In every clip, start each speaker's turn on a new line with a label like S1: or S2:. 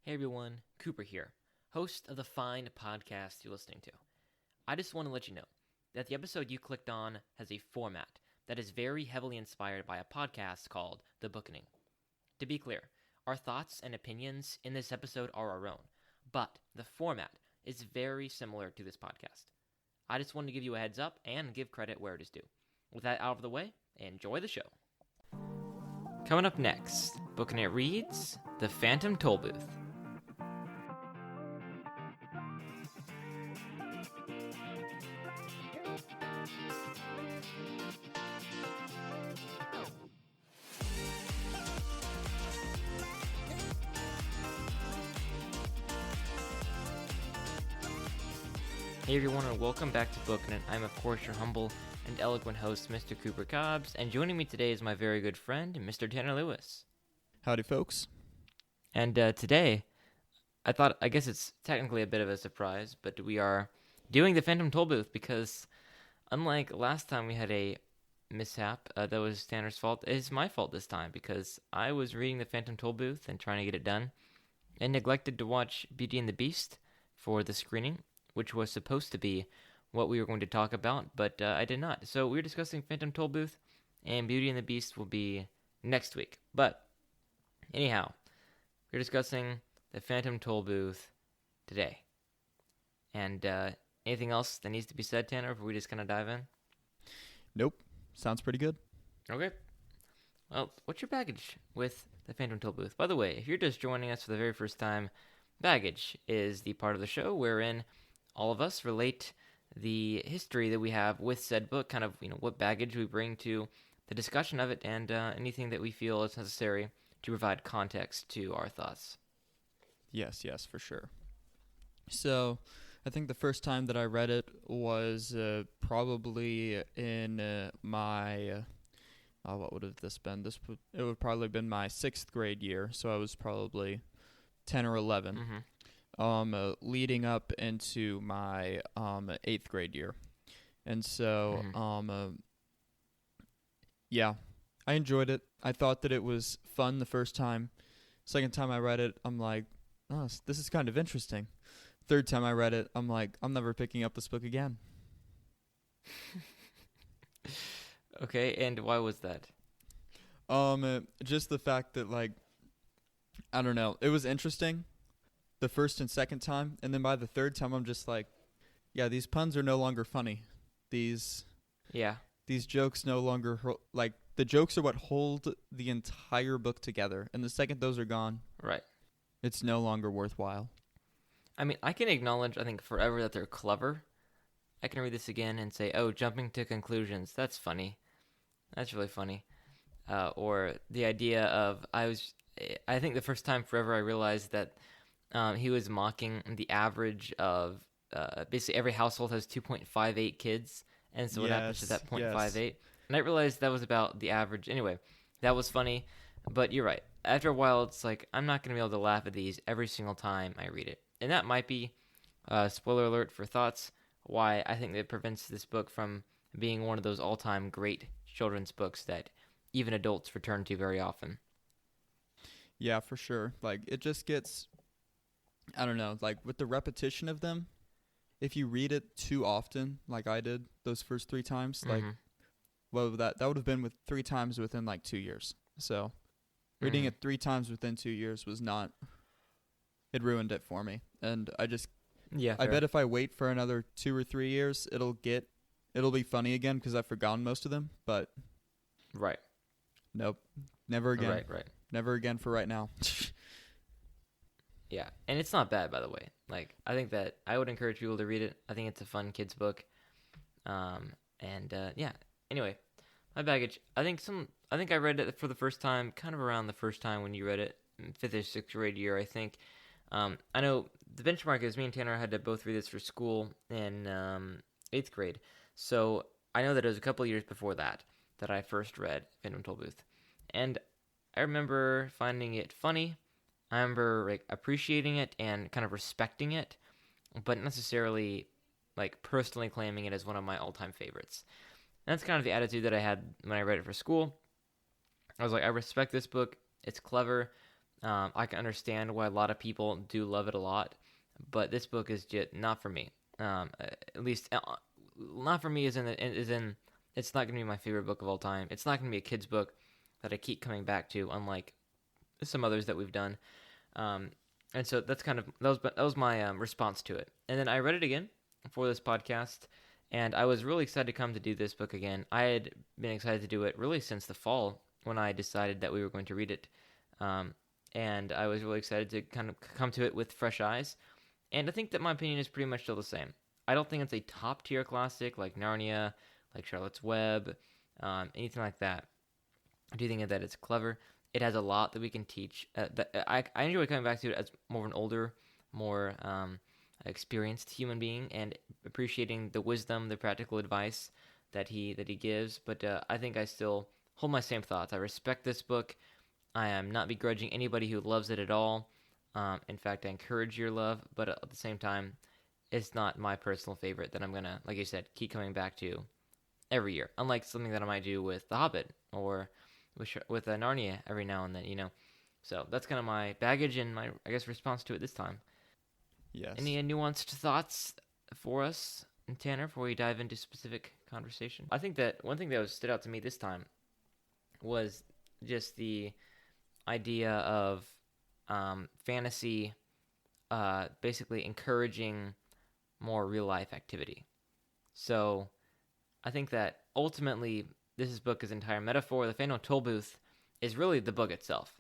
S1: Hey everyone, Cooper here, host of the fine podcast you're listening to. I just want to let you know that the episode you clicked on has a format that is very heavily inspired by a podcast called The Bookening. To be clear, our thoughts and opinions in this episode are our own, but the format is very similar to this podcast. I just wanted to give you a heads up and give credit where it is due. With that out of the way, enjoy the show. Coming up next, Booking It reads The Phantom Tollbooth. Hey everyone, and welcome back to Bookin' It. I'm of course your humble and eloquent host, Mr. Cooper Cobbs, and joining me today is my very good friend, Mr. Tanner Lewis.
S2: Howdy, folks.
S1: And today, I guess it's technically a bit of a surprise, but we are doing the Phantom Tollbooth because unlike last time we had a mishap that was Tanner's fault, it's my fault this time because I was reading the Phantom Tollbooth and trying to get it done and neglected to watch Beauty and the Beast for the screening, which was supposed to be what we were going to talk about, but I did not. So we're discussing Phantom Tollbooth, and Beauty and the Beast will be next week. But anyhow, we're discussing the Phantom Tollbooth today. And anything else that needs to be said, Tanner, before we just kind of dive in?
S2: Nope. Sounds pretty good.
S1: Okay. Well, what's your baggage with the Phantom Tollbooth? By the way, if you're just joining us for the very first time, baggage is the part of the show wherein all of us relate the history that we have with said book, kind of, what baggage we bring to the discussion of it, and anything that we feel is necessary to provide context to our thoughts.
S2: Yes, for sure. So, I think the first time that I read it was probably in my, what would have this been? It would probably have been my 6th grade year, so I was probably 10 or 11.
S1: Mm-hmm.
S2: Leading up into my 8th grade year. And so, yeah, I enjoyed it. I thought that it was fun the first time. Second time I read it, I'm like, oh, this is kind of interesting. Third time I read it, I'm like, I'm never picking up this book again.
S1: Okay, and why was that?
S2: Just the fact that, I don't know, it was interesting the first and second time, and then by the third time, I'm just like, yeah, these puns are no longer funny. These jokes no longer, the jokes are what hold the entire book together, and the second those are gone,
S1: right,
S2: it's no longer worthwhile.
S1: I mean, I can acknowledge, I think, forever that they're clever. I can read this again and say, oh, jumping to conclusions, that's funny. That's really funny. Or the idea of, I think the first time forever I realized that he was mocking the average of basically every household has 2.58 kids, and so what happens to that 0.58? Yes. And I realized that was about the average. Anyway, that was funny, but you're right. After a while, it's like, I'm not going to be able to laugh at these every single time I read it. And that might be, spoiler alert for thoughts, why I think that prevents this book from being one of those all-time great children's books that even adults return to very often.
S2: Yeah, for sure. It just gets, I don't know, with the repetition of them, if you read it too often, like I did those first 3 times, that would have been with 3 times within 2 years. So reading it 3 times within 2 years was not, it ruined it for me. And I bet if I wait for another 2 or 3 years, it'll be funny again because I've forgotten most of them, but
S1: right.
S2: Nope. Never again.
S1: Right.
S2: Never again for right now.
S1: Yeah, and it's not bad, by the way. I think that I would encourage people to read it. I think it's a fun kids book. Yeah. Anyway, my baggage. I think I read it for the first time, kind of around the first time when you read it, 5th or 6th grade year, I think. I know the benchmark is me and Tanner had to both read this for school in 8th grade. So I know that it was a couple of years before that I first read Phantom Tollbooth. And I remember finding it funny. I remember appreciating it and kind of respecting it, but not necessarily personally claiming it as one of my all-time favorites. And that's kind of the attitude that I had when I read it for school. I was like, I respect this book. It's clever. I can understand why a lot of people do love it a lot, but this book is just not for me. At least not for me. Is in it's not gonna be my favorite book of all time. It's not gonna be a kid's book that I keep coming back to, unlike some others that we've done. And so that's kind of that was my response to it. And then I read it again for this podcast, and I was really excited to come to do this book again. I had been excited to do it really since the fall when I decided that we were going to read it. And I was really excited to kind of come to it with fresh eyes. And I think that my opinion is pretty much still the same. I don't think it's a top tier classic like Narnia, like Charlotte's Web, anything like that. I do think that it's clever. It has a lot that we can teach. I enjoy coming back to it as more of an older, more experienced human being, and appreciating the wisdom, the practical advice that he gives. But I think I still hold my same thoughts. I respect this book. I am not begrudging anybody who loves it at all. In fact, I encourage your love, but at the same time, it's not my personal favorite that I'm gonna, like you said, keep coming back to every year. Unlike something that I might do with The Hobbit or with Narnia every now and then, you know. So that's kind of my baggage and my, I guess, response to it this time.
S2: Yes.
S1: Any nuanced thoughts for us, Tanner, before we dive into specific conversation? I think that one thing that stood out to me this time was just the idea of fantasy basically encouraging more real life activity. So I think that ultimately this book is an entire metaphor. The Phantom Tollbooth is really the book itself.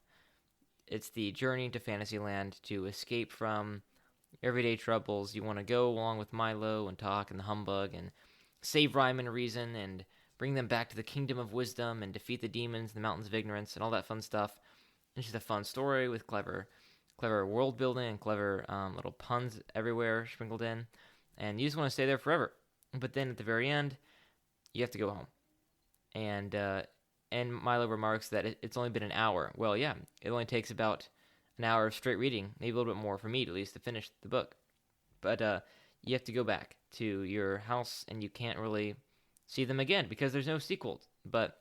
S1: It's the journey to Fantasyland to escape from everyday troubles. You want to go along with Milo and Talk and the Humbug and save Rhyme and Reason and bring them back to the Kingdom of Wisdom and defeat the demons, the Mountains of Ignorance, and all that fun stuff. It's just a fun story with clever world building and clever little puns everywhere sprinkled in. And you just want to stay there forever. But then at the very end, you have to go home. And Milo remarks that it's only been an hour. Well, yeah, it only takes about an hour of straight reading, maybe a little bit more for me at least, to finish the book. But you have to go back to your house, and you can't really see them again because there's no sequel. But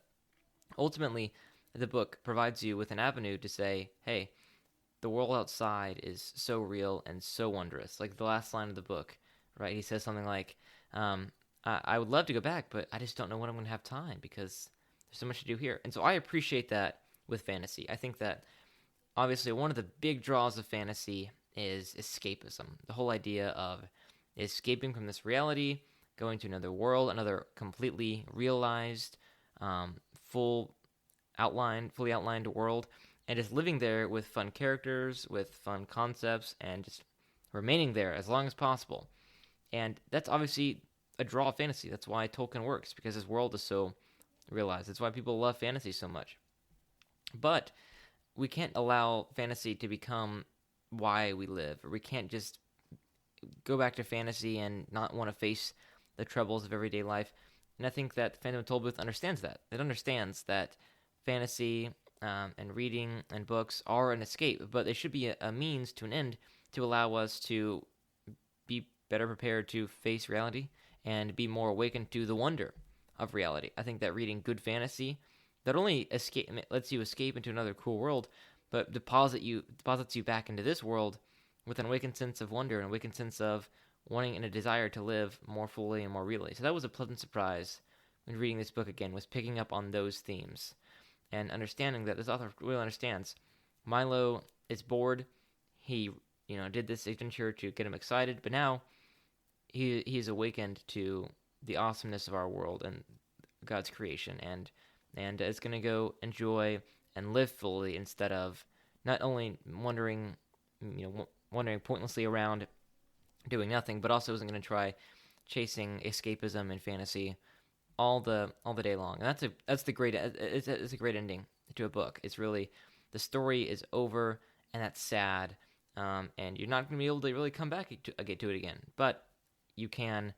S1: ultimately, the book provides you with an avenue to say, hey, the world outside is so real and so wondrous. Like the last line of the book, right? He says something like, I would love to go back, but I just don't know when I'm going to have time because there's so much to do here. And so I appreciate that with fantasy. I think that obviously one of the big draws of fantasy is escapism. The whole idea of escaping from this reality, going to another world, another completely realized, fully outlined world, and just living there with fun characters, with fun concepts, and just remaining there as long as possible. And that's obviously a draw of fantasy. That's why Tolkien works, because his world is so realized. That's why people love fantasy so much. But we can't allow fantasy to become why we live, or we can't just go back to fantasy and not want to face the troubles of everyday life. And I think that Phantom Tollbooth understands that. It understands that fantasy and reading and books are an escape, but they should be a means to an end to allow us to be better prepared to face reality and be more awakened to the wonder of reality. I think that reading good fantasy not only lets you escape into another cool world, but deposits you back into this world with an awakened sense of wonder, an awakened sense of wanting and a desire to live more fully and more really. So that was a pleasant surprise when reading this book again, was picking up on those themes and understanding that this author really understands. Milo is bored. He, did this adventure to get him excited, but now he's awakened to the awesomeness of our world and God's creation, and is going to go enjoy and live fully instead of not only wandering pointlessly around doing nothing, but also isn't going to try chasing escapism and fantasy all the day long. And it's a great ending to a book. It's really, the story is over, and that's sad. And you're not going to be able to really come back to it again. But you can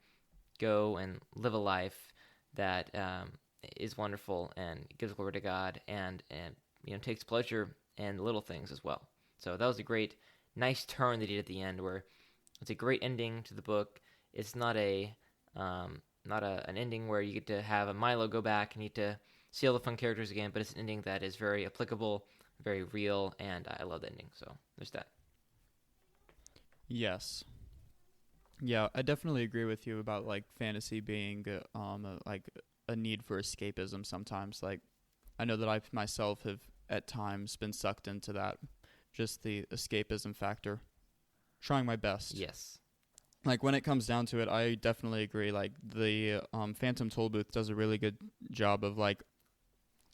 S1: go and live a life that is wonderful and gives glory to God, and takes pleasure in the little things as well. So that was a nice turn they did at the end, where it's a great ending to the book. It's not an ending where you get to have a Milo go back and you get to see all the fun characters again, but it's an ending that is very applicable, very real, and I love the ending. So there's that.
S2: Yes. Yeah, I definitely agree with you about like fantasy being like a need for escapism sometimes. Like I know that I myself have at times been sucked into that, just the escapism factor. Trying my best.
S1: Yes.
S2: Like when it comes down to it, I definitely agree. Like the Phantom Tollbooth does a really good job of like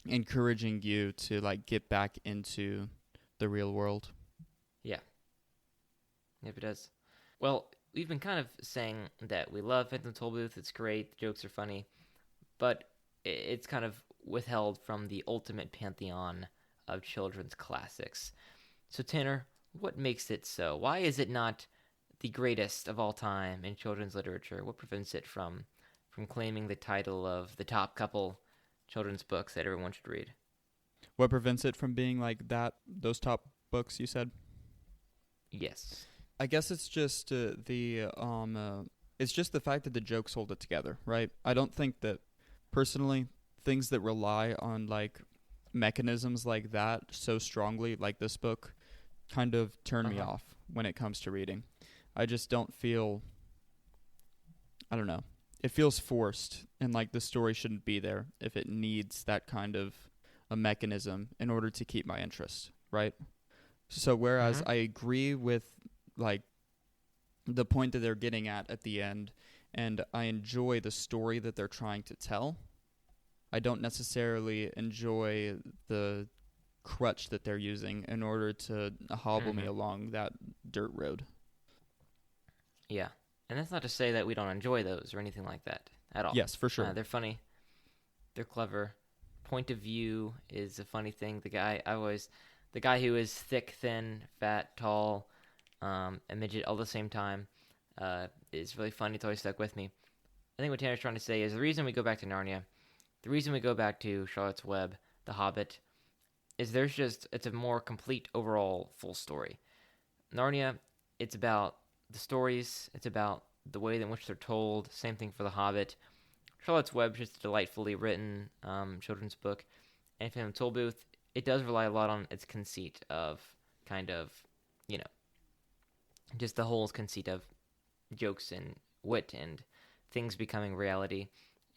S2: encouraging you to like get back into the real world.
S1: Yeah. Yep, it does. Well, we've been kind of saying that we love Phantom Tollbooth. It's great. The jokes are funny. But it's kind of withheld from the ultimate pantheon of children's classics. So, Tanner, what makes it so? Why is it not the greatest of all time in children's literature? What prevents it from claiming the title of the top couple children's books that everyone should read?
S2: What prevents it from being like that? Those top books you said?
S1: Yes.
S2: I guess it's just it's just the fact that the jokes hold it together, right? I don't think that personally things that rely on like mechanisms like that so strongly, like this book, kind of turn me off when it comes to reading. I just don't feel, I don't know. It feels forced, and like the story shouldn't be there if it needs that kind of a mechanism in order to keep my interest, right? So whereas I agree with like the point that they're getting at the end, and I enjoy the story that they're trying to tell, I don't necessarily enjoy the crutch that they're using in order to hobble me along that dirt road.
S1: Yeah. And that's not to say that we don't enjoy those or anything like that at all.
S2: Yes, for sure.
S1: They're funny. They're clever. Point of view is a funny thing. The guy who is thick, thin, fat, tall, and midget all at the same time is really funny. It's always stuck with me. I think what Tanner's trying to say is the reason we go back to Narnia, the reason we go back to Charlotte's Web, The Hobbit, is it's a more complete overall full story. Narnia, it's about the stories, it's about the way in which they're told. Same thing for The Hobbit. Charlotte's Web is just a delightfully written children's book. And Phantom Tollbooth, it does rely a lot on its conceit of kind of, just the whole conceit of jokes and wit and things becoming reality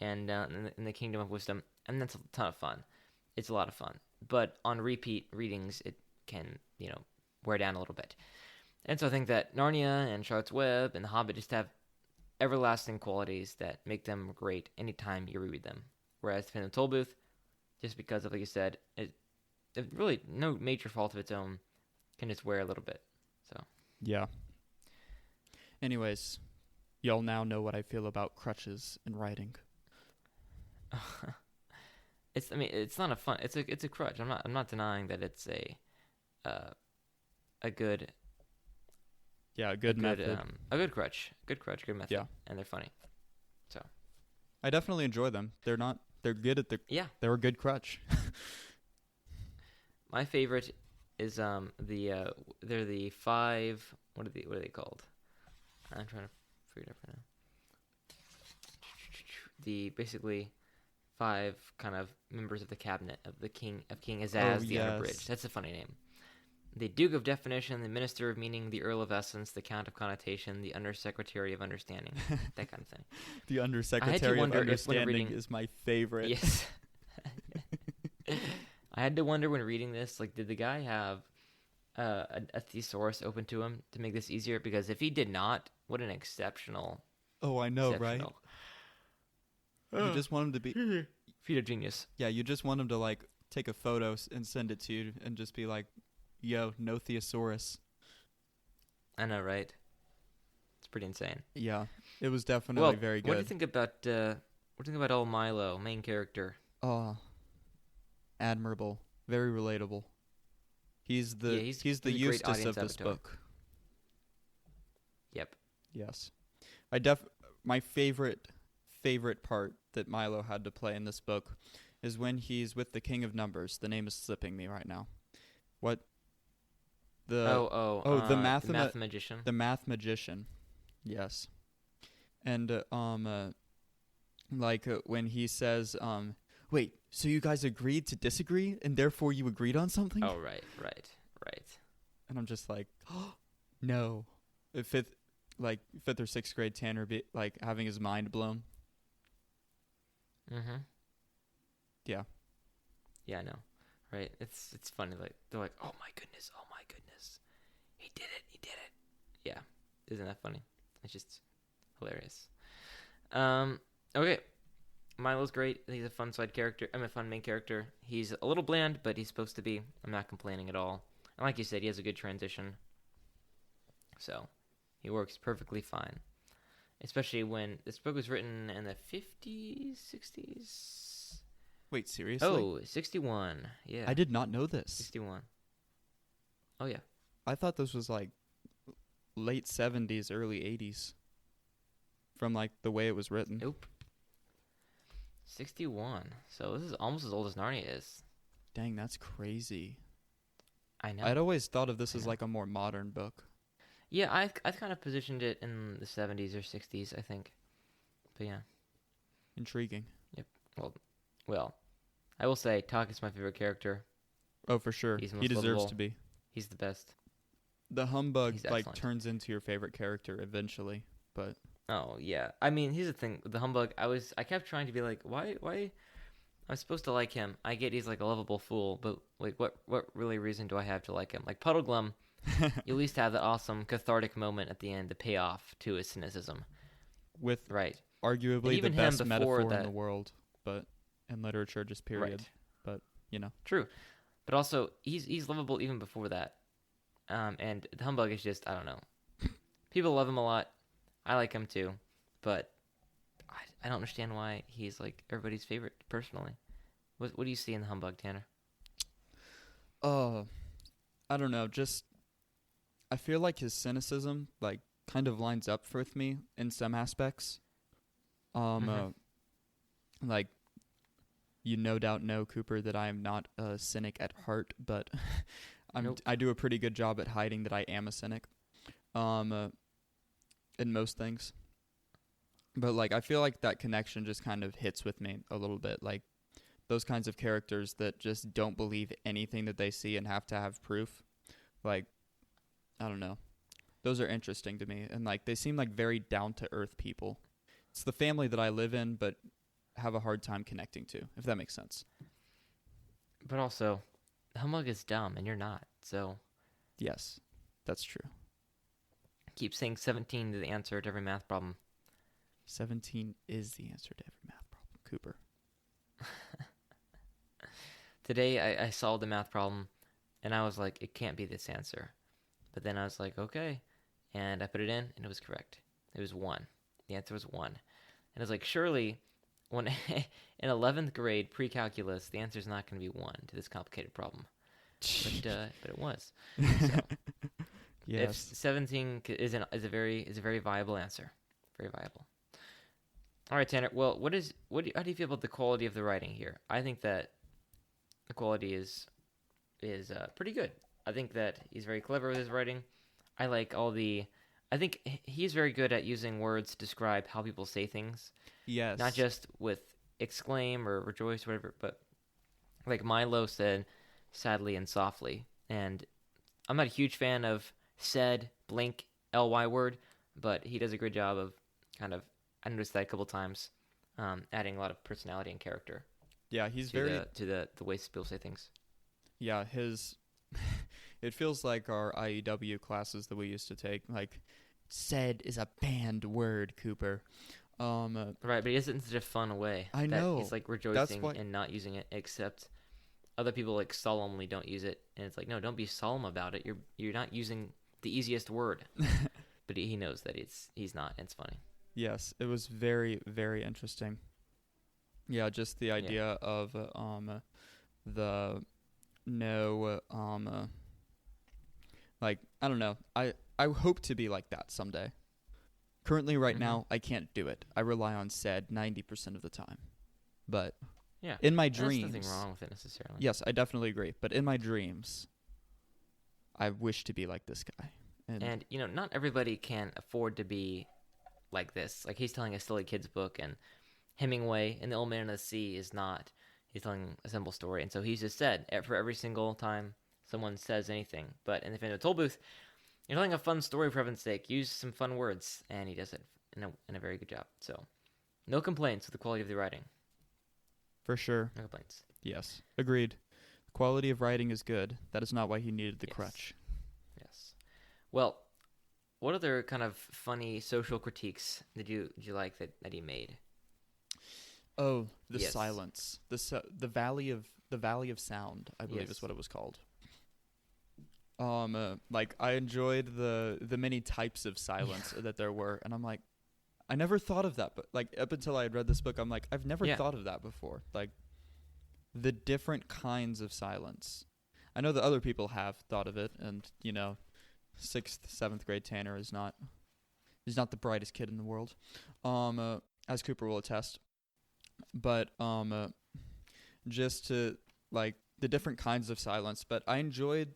S1: and in the Kingdom of Wisdom. And that's a ton of fun. It's a lot of fun. But on repeat readings, it can, wear down a little bit. And so I think that Narnia and Charlotte's Web and The Hobbit just have everlasting qualities that make them great anytime you reread them. Whereas Phantom Tollbooth, just because of, like you said, it really no major fault of its own, can just wear a little bit. So
S2: yeah. Anyways, y'all now know what I feel about crutches in writing.
S1: It's not a fun. It's a crutch. I'm not denying that it's a good.
S2: Yeah, a good method.
S1: A good crutch. Good method.
S2: Yeah.
S1: And they're funny. So
S2: I definitely enjoy them. They're good at they're a good crutch.
S1: My favorite is they're the 5, what are they called? I'm trying to figure it out right now. The basically 5 kind of members of the cabinet of King Azaz the Unabridged. That's a funny name. The Duke of Definition, the Minister of Meaning, the Earl of Essence, the Count of Connotation, the Undersecretary of Understanding, that kind of thing.
S2: The Undersecretary of Understanding is my favorite.
S1: Yes. I had to wonder when reading this, like, did the guy have a thesaurus open to him to make this easier? Because if he did not, what an exceptional.
S2: Oh, I know, right? You just want him to be
S1: feat of genius.
S2: Yeah, you just want him to like take a photo and send it to you and just be like, "Yo, no thesaurus."
S1: I know, right? It's pretty insane.
S2: Yeah, it was definitely very good.
S1: What do you think about old Milo, main character?
S2: Oh, admirable, very relatable. He's the Eustace of this book.
S1: Yep.
S2: Yes, my favorite part that Milo had to play in this book is when he's with the King of Numbers. The name is slipping me right now. What? The math
S1: magician.
S2: The math magician. Yes. And when he says, wait, so you guys agreed to disagree, and therefore you agreed on something?
S1: Oh, right.
S2: And I'm just like, oh, no. Fifth or sixth grade Tanner be like having his mind blown.
S1: Mm-hmm.
S2: Yeah.
S1: Yeah, I know. Right? It's funny. Like, they're like, oh my goodness. He did it. Yeah. Isn't that funny? It's just hilarious. Okay. Milo's great. He's a fun side character. I'm a fun main character. He's a little bland, but he's supposed to be. I'm not complaining at all. And like you said, he has a good transition. So, he works perfectly fine. Especially when this book was written in the 50s, 60s.
S2: Wait, seriously?
S1: Oh, 61. Yeah.
S2: I did not know this.
S1: 61. Oh, yeah.
S2: I thought this was like late 70s, early 80s. From like the way it was written.
S1: Nope. 61. So this is almost as old as Narnia is.
S2: Dang, that's crazy.
S1: I know.
S2: I'd always thought of this as like a more modern book.
S1: Yeah, I kind of positioned it in the 70s or 60s, I think. But yeah.
S2: Intriguing.
S1: Yep. Well, I will say, Talk is my favorite character.
S2: Oh, for sure.
S1: He's most
S2: He deserves
S1: lovable.
S2: to be.
S1: He's the best.
S2: The humbug
S1: He's
S2: like
S1: excellent.
S2: turns into your favorite character eventually, but
S1: Oh, yeah. I mean, here's the thing. The humbug, I kept trying to be like, why? I'm supposed to like him. I get he's like a lovable fool, but like, what really reason do I have to like him? Like Puddleglum, you at least have that awesome cathartic moment at the end, the payoff to his cynicism.
S2: with
S1: Right.
S2: arguably
S1: even
S2: the
S1: him
S2: best
S1: before
S2: metaphor in
S1: that-
S2: the world, but in literature, just period.
S1: Right.
S2: But you know,
S1: True. But also, he's lovable even before that. And the humbug is just, I don't know. People love him a lot. I like him too. But I don't understand why he's like everybody's favorite personally. What do you see in the humbug, Tanner?
S2: I don't know. Just I feel like his cynicism like kind of lines up with me in some aspects. Like you no doubt know, Cooper, that I am not a cynic at heart, but
S1: Nope.
S2: I do a pretty good job at hiding that I am a cynic. In most things. But like I feel like that connection just kind of hits with me a little bit. Like those kinds of characters that just don't believe anything that they see and have to have proof. Like I don't know. Those are interesting to me, and like they seem like very down to earth people. It's the family that I live in but have a hard time connecting to, if that makes sense.
S1: But also, the humbug is dumb and you're not. So
S2: Yes. That's true.
S1: keep saying 17 to the answer to every math problem.
S2: 17 is the answer to every math problem, Cooper.
S1: Today I solved the math problem and I was like, it can't be this answer. But then I was like, okay. And I put it in and it was correct. It was 1. The answer was 1. And I was like, surely when in 11th grade pre-calculus, the answer is not going to be 1 to this complicated problem. But it was. So, if
S2: Yes.
S1: 17 is a very viable answer. Very viable. All right, Tanner. Well, how do you feel about the quality of the writing here? I think that the quality is pretty good. I think that he's very clever with his writing. I like I think he's very good at using words to describe how people say things.
S2: Yes.
S1: Not just with exclaim or rejoice or whatever, but like Milo said, sadly and softly. And I'm not a huge fan of said, blink, ly word, but he does a great job of kind of, I noticed that a couple times, adding a lot of personality and character.
S2: Yeah, he's
S1: to
S2: very
S1: the way people say things.
S2: Yeah, his it feels like our IEW classes that we used to take. Like, said is a banned word, Cooper.
S1: Right, but he does it in such a fun way.
S2: I
S1: that
S2: know.
S1: He's like rejoicing
S2: why-
S1: and not using it, except other people like solemnly don't use it, and it's like, no, don't be solemn about it. You're not using the easiest word. But he knows that he's not, and it's funny.
S2: Yes, it was very, very interesting. Yeah, just the idea of the no like I don't know. I hope to be like that someday. Currently right now I can't do it. I rely on said 90% of the time. But
S1: Yeah.
S2: in my
S1: There's
S2: dreams.
S1: nothing wrong with it necessarily.
S2: Yes, I definitely agree. But in my dreams I wish to be like this guy.
S1: And not everybody can afford to be like this. Like he's telling a silly kid's book, and Hemingway in The Old Man and the Sea is not He's telling a simple story, and so he's just said for every single time someone says anything. But in the Phantom Tollbooth, you're telling a fun story for heaven's sake. Use some fun words, and he does it in a very good job. So, no complaints with the quality of the writing.
S2: For sure.
S1: No complaints.
S2: Yes. Agreed. The quality of writing is good. That is not why he needed the
S1: Yes.
S2: crutch.
S1: Yes. Well, what other kind of funny social critiques did you like that he made?
S2: Oh, the
S1: Yes.
S2: silence. The valley of sound, I believe
S1: Yes.
S2: is what it was called. Like I enjoyed the many types of silence that there were, and I'm like, I never thought of that, but like up until I had read this book, I'm like, I've never thought of that before. Like the different kinds of silence. I know that other people have thought of it, and 6th, 7th grade Tanner is not the brightest kid in the world, as Cooper will attest. But just to like the different kinds of silence. But I enjoyed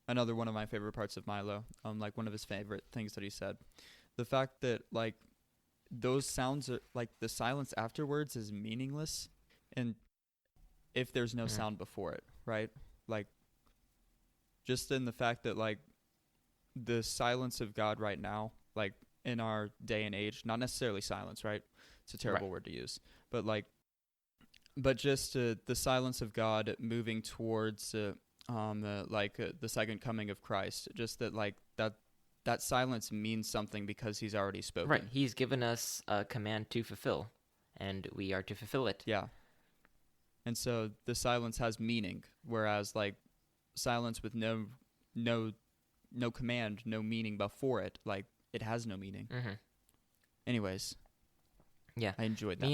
S2: another one of my favorite parts of Milo. Like one of his favorite things that he said, the fact that like those sounds are like the silence afterwards is meaningless, and if there's no sound before it, right? Like just in the fact that like the silence of God right now, like in our day and age, not necessarily silence, right? It's a terrible word to use, but just the silence of God moving towards the second coming of Christ. Just that like that silence means something because he's already spoken.
S1: Right. He's given us a command to fulfill, and we are to fulfill it.
S2: Yeah. And so the silence has meaning, whereas like silence with no command, no meaning before it, like it has no meaning.
S1: Mm-hmm.
S2: Anyways.
S1: Yeah,
S2: I enjoyed that.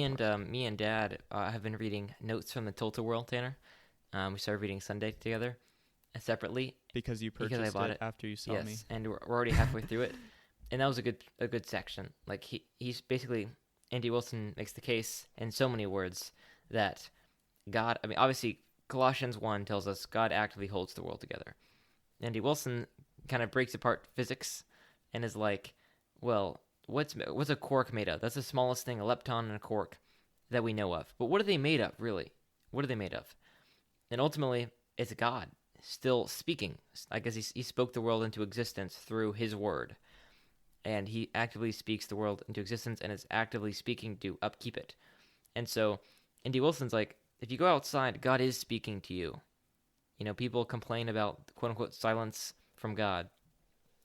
S1: Me and Dad have been reading Notes from the Total World, Tanner. We started reading Sunday together, separately.
S2: Because you purchased
S1: I bought
S2: it after you saw me.
S1: Yes, and we're already halfway through it, and that was a good section. Like he's basically, Andy Wilson makes the case in so many words that God. I mean, obviously Colossians 1 tells us God actively holds the world together. Andy Wilson kind of breaks apart physics and is like, well, what's a quark made of? That's the smallest thing, a lepton and a quark that we know of. But what are they made of, really? What are they made of? And ultimately, it's God still speaking. I guess he spoke the world into existence through his word. And he actively speaks the world into existence and is actively speaking to upkeep it. And so, Andy Wilson's like, if you go outside, God is speaking to you. People complain about quote-unquote silence from God.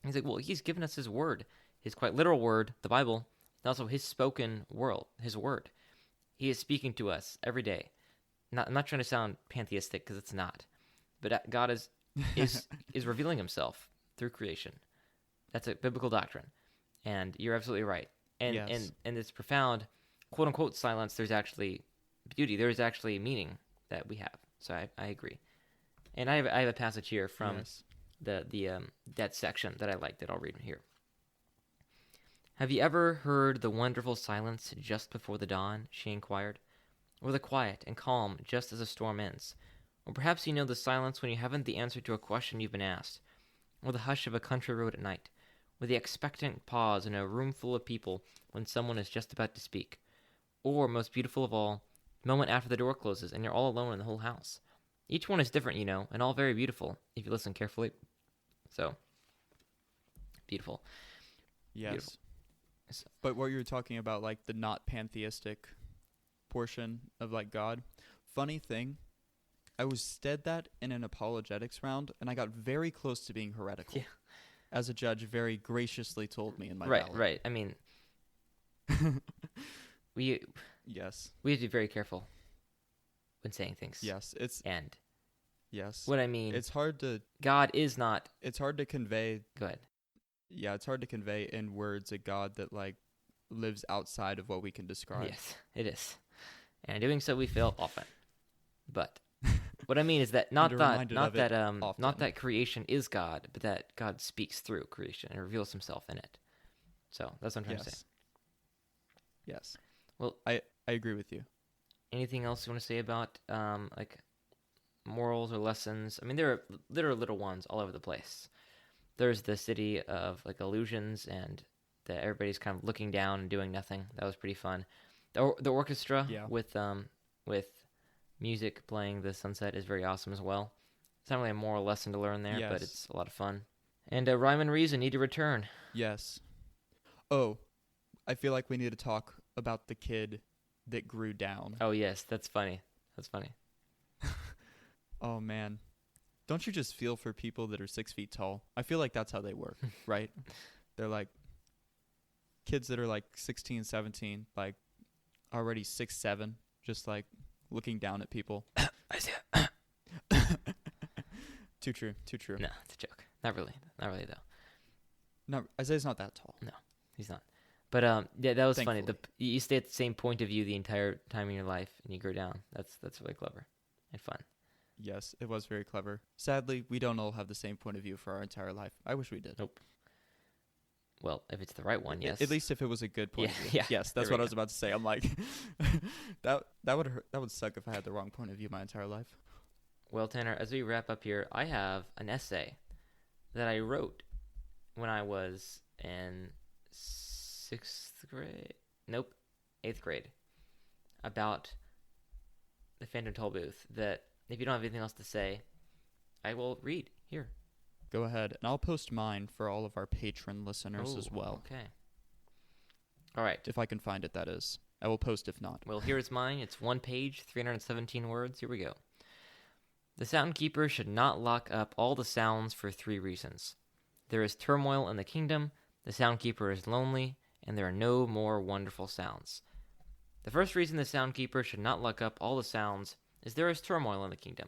S1: He's like, well, he's given us his word. His quite literal word, the Bible, and also his spoken world, his word. He is speaking to us every day. I'm not trying to sound pantheistic because it's not, but God is revealing himself through creation. That's a biblical doctrine, and you're absolutely right. And
S2: yes.
S1: and this profound, quote unquote, silence. There's actually beauty. There is actually meaning that we have. So I agree. And I have a passage here from that section that I like that I'll read here. Have you ever heard the wonderful silence just before the dawn, she inquired, or the quiet and calm just as a storm ends? Or perhaps you know the silence when you haven't the answer to a question you've been asked, or the hush of a country road at night, or the expectant pause in a room full of people when someone is just about to speak, or, most beautiful of all, the moment after the door closes and you're all alone in the whole house. Each one is different, and all very beautiful, if you listen carefully. So, beautiful.
S2: Yes.
S1: Beautiful.
S2: But what you were talking about, like the not pantheistic portion of like God, funny thing, I was said that in an apologetics round, and I got very close to being heretical.
S1: Yeah.
S2: As a judge very graciously told me in my
S1: Right,
S2: ballot.
S1: right. I mean, we have to be very careful when saying things.
S2: Yes,
S1: What I mean,
S2: it's hard to convey.
S1: Go ahead.
S2: Yeah, it's hard to convey in words a God that like lives outside of what we can describe.
S1: Yes, it is. And in doing so we fail often. But what I mean is that not that creation is God, but that God speaks through creation and reveals himself in it. So that's what I'm trying to say.
S2: Yes.
S1: Well,
S2: I agree with you.
S1: Anything else you want to say about like morals or lessons? I mean, there are little ones all over the place. There's the city of like illusions, and that everybody's kind of looking down and doing nothing. That was pretty fun. The orchestra with music playing the sunset is very awesome as well. It's not really a moral lesson to learn there, but
S2: Yes.
S1: it's a lot of fun. And Rhyme and Reason need to return.
S2: Yes. Oh, I feel like we need to talk about the kid that grew down.
S1: Oh, yes, that's funny. That's funny.
S2: Oh, man. Don't you just feel for people that are 6 feet tall? I feel like that's how they work, right? They're like kids that are like 16, 17, like already 6'7", just like looking down at people.
S1: Isaiah.
S2: Too true.
S1: No, it's a joke. Not really, though.
S2: No, Isaiah's not that tall.
S1: No, he's not. But yeah, that was funny.
S2: Thankfully.
S1: You stay at the same point of view the entire time in your life, and you grow down. That's really clever and fun.
S2: Yes, it was very clever. Sadly, we don't all have the same point of view for our entire life. I wish we did.
S1: Nope. Well, if it's the right one, yes.
S2: At least if it was a good point of view.
S1: Yeah.
S2: Yes, that's
S1: There we
S2: what I was
S1: go.
S2: about to say. I'm like, that would hurt. That would suck if I had the wrong point of view my entire life.
S1: Well, Tanner, as we wrap up here, I have an essay that I wrote when I was in 6th grade. Nope, 8th grade. About the Phantom Tollbooth that, if you don't have anything else to say, I will read here.
S2: Go ahead, and I'll post mine for all of our patron listeners as well.
S1: Okay. All right.
S2: If I can find it, that is. I will post if not.
S1: Well, here's mine. It's 1 page, 317 words. Here we go. The Soundkeeper should not lock up all the sounds for 3 reasons. There is turmoil in the kingdom, the Soundkeeper is lonely, and there are no more wonderful sounds. The first reason the Soundkeeper should not lock up all the sounds is there is turmoil in the kingdom.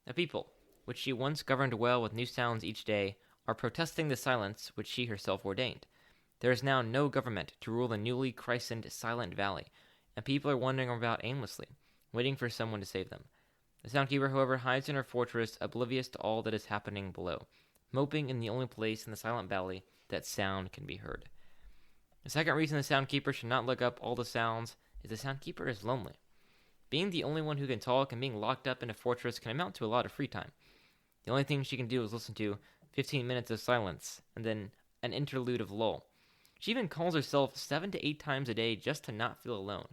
S1: The people, which she once governed well with new sounds each day, are protesting the silence which she herself ordained. There is now no government to rule the newly christened Silent Valley, and people are wandering about aimlessly, waiting for someone to save them. The Soundkeeper, however, hides in her fortress, oblivious to all that is happening below, moping in the only place in the Silent Valley that sound can be heard. The second reason the Soundkeeper should not look up all the sounds is the Soundkeeper is lonely. Being the only one who can talk and being locked up in a fortress can amount to a lot of free time. The only thing she can do is listen to 15 minutes of silence and then an interlude of lull. She even calls herself 7 to 8 times a day just to not feel alone.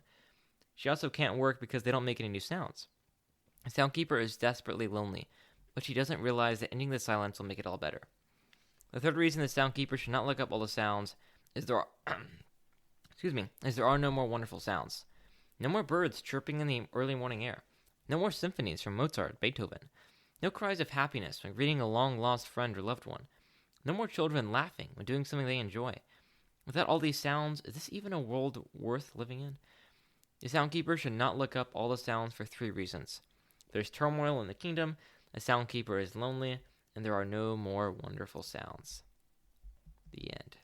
S1: She also can't work because they don't make any new sounds. The Soundkeeper is desperately lonely, but she doesn't realize that ending the silence will make it all better. The third reason the Soundkeeper should not look up all the sounds is there are no more wonderful sounds. No more birds chirping in the early morning air. No more symphonies from Mozart, Beethoven. No cries of happiness when greeting a long-lost friend or loved one. No more children laughing when doing something they enjoy. Without all these sounds, is this even a world worth living in? The Soundkeeper should not look up all the sounds for 3 reasons. There's turmoil in the kingdom, the Soundkeeper is lonely, and there are no more wonderful sounds. The end.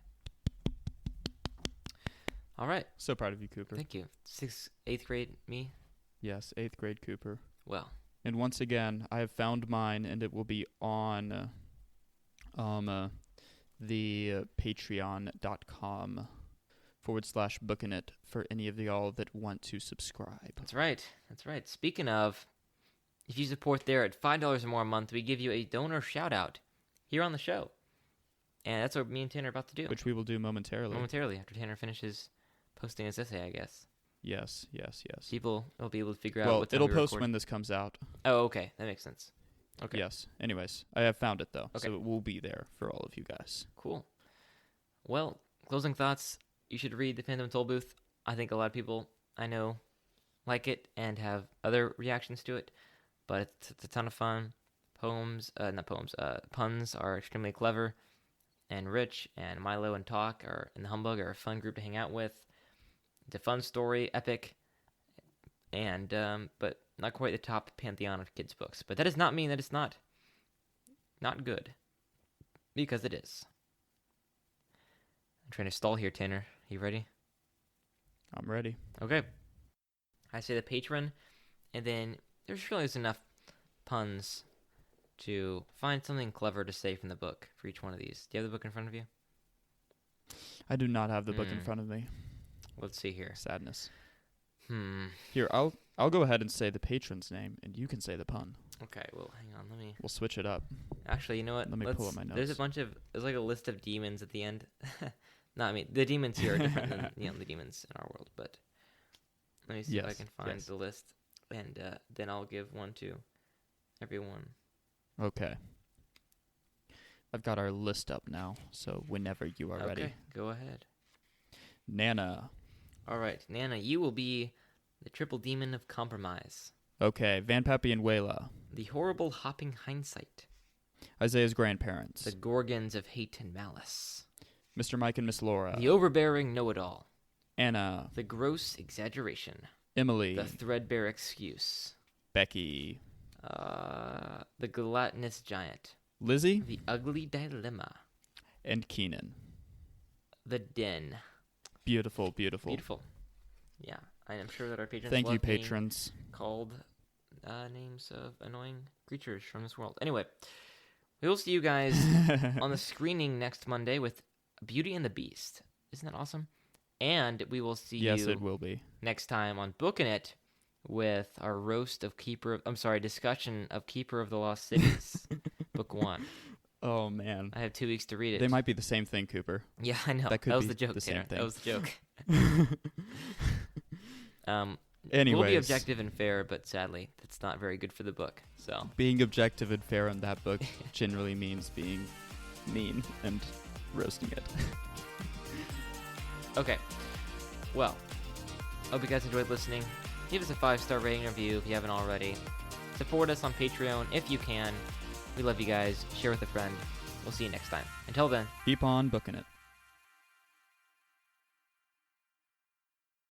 S1: All right.
S2: So proud of you, Cooper.
S1: Thank you. 8th grade me?
S2: Yes, 8th grade Cooper.
S1: Well.
S2: And once again, I have found mine, and it will be on the patreon.com/bookinit for any of y'all that want to subscribe.
S1: That's right. Speaking of, if you support there at $5 or more a month, we give you a donor shout-out here on the show. And that's what me and Tanner are about to do.
S2: Which we will do momentarily.
S1: After Tanner finishes posting his essay, I guess.
S2: Yes.
S1: People will be able to figure out
S2: Well,
S1: what time
S2: it'll
S1: we
S2: post
S1: record.
S2: when this comes out.
S1: Oh, okay. That makes sense. Okay.
S2: Yes. Anyways, I have found it, though.
S1: Okay.
S2: So it will be there for all of you guys.
S1: Cool. Well, closing thoughts. You should read The Phantom Tollbooth. I think a lot of people I know like it and have other reactions to it, but it's a ton of fun. Puns are extremely clever and rich, and Milo and Talk and the Humbug are a fun group to hang out with. It's a fun story, epic, and but not quite the top pantheon of kids' books. But that does not mean that it's not good, because it is. I'm trying to stall here, Tanner. You ready?
S2: I'm ready.
S1: Okay. I say the patron, and then there's really enough puns to find something clever to say from the book for each one of these. Do you have the book in front of you?
S2: I do not have the book in front of me.
S1: Let's see here.
S2: Sadness. Here, I'll go ahead and say the patron's name, and you can say the pun.
S1: Okay, well, hang on.
S2: We'll switch it up.
S1: Actually, you know what?
S2: Let me pull up my
S1: There's
S2: notes.
S1: there's like a list of demons at the end. No, I mean, the demons here are different than the demons in our world, but let me see if I can find the list. and then I'll give one to everyone.
S2: Okay. I've got our list up now, so whenever you are ready.
S1: Okay, go ahead.
S2: Nana.
S1: All right, Nana, you will be the triple demon of compromise.
S2: Okay, Van Pappy and Wayla.
S1: The horrible hopping hindsight.
S2: Isaiah's grandparents.
S1: The gorgons of hate and malice.
S2: Mr. Mike and Miss Laura.
S1: The overbearing know-it-all.
S2: Anna.
S1: The gross exaggeration.
S2: Emily.
S1: The threadbare excuse.
S2: Becky.
S1: The gelatinous giant.
S2: Lizzie.
S1: The ugly dilemma.
S2: And Keenan.
S1: The den.
S2: Beautiful, beautiful.
S1: Beautiful. Yeah, I am sure that our patrons
S2: Thank you,
S1: love being
S2: patrons.
S1: called names of annoying creatures from this world. Anyway, we will see you guys on the screening next Monday with Beauty and the Beast. Isn't that awesome? And we will see
S2: Yes,
S1: you
S2: it will be.
S1: next time on Bookin' It with our discussion of Keeper of the Lost Cities, Book 1.
S2: Oh, man.
S1: I have 2 weeks to read it.
S2: They might be the same thing, Cooper.
S1: Yeah, I know.
S2: That could
S1: was
S2: be
S1: the joke,
S2: the same
S1: Tanner.
S2: thing.
S1: That was the joke.
S2: Anyways.
S1: We'll be objective and fair, but sadly, that's not very good for the book. So
S2: Being objective and fair in that book generally means being mean and roasting it.
S1: Okay. Well, hope you guys enjoyed listening. Give us a 5-star rating review if you haven't already. Support us on Patreon if you can. We love you guys. Share with a friend. We'll see you next time. Until then.
S2: Keep on booking it.